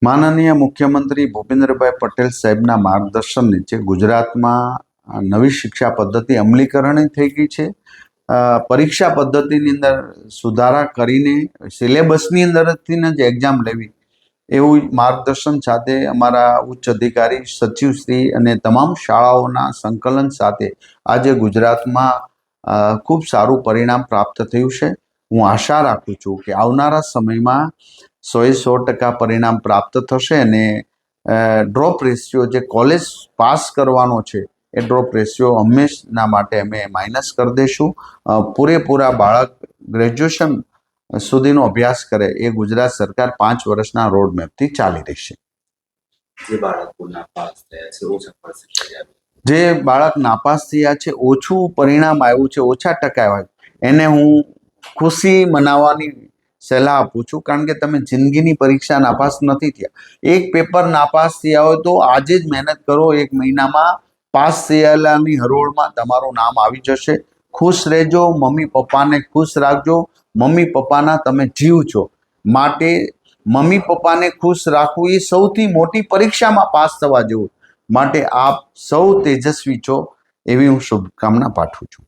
માનનીય મુખ્યમંત્રી ભૂપેન્દ્રભાઈ પટેલ સાહેબના માર્ગદર્શન નીચે ગુજરાતમાં નવી શિક્ષા પદ્ધતિ અમલીકરણ થઈ ગઈ છે. પરીક્ષા પદ્ધતિની અંદર સુધારા કરીને સિલેબસની અંદરથી જ એક્ઝામ લેવી એવું માર્ગદર્શન સાથે અમારા ઉચ્ચ અધિકારી સચિવશ્રી અને તમામ શાળાઓના સંકલન સાથે આજે ગુજરાતમાં ખૂબ સારું પરિણામ પ્રાપ્ત થયું છે. હું આશા રાખું છું કે આવનારા સમયમાં 100% પરિણામ પ્રાપ્ત થશે અને ડ્રોપ રેશિયો જે કોલેજ પાસ કરવાનો છે એ ડ્રોપ રેશિયો હંમેશના માટે અમે માઇનસ કરી દઈશું. પૂરેપૂરા બાળક ગ્રેજ્યુએશન સુધીનો અભ્યાસ કરે એ ગુજરાત સરકાર 5 વર્ષના રોડમેપથી ચાલી રહી છે. જે બાળક નાપાસ થયા છે, ઓછું પરિણામ આવ્યું છે, ઓછા ટકા આવ્યા, એને હું ખુશી મનાવવાની સલાહ આપું છું. કારણ કે તમે જિંદગીની પરીક્ષા નાપાસ નથી થયા. એક પેપર નાપાસ થયા હોય તો આજે જ મહેનત કરો, 1 મહિનામાં પાસ થયેલાની હરોળમાં તમારું નામ આવી જશે. ખુશ રહેજો, મમ્મી પપ્પાને ખુશ રાખજો. મમ્મી પપ્પાના તમે જીવ છો, માટે મમ્મી પપ્પાને ખુશ રાખવું એ સૌથી મોટી પરીક્ષામાં પાસ થવા જેવું. માટે આપ સૌ તેજસ્વી છો એવી હું શુભકામના પાઠવું છું.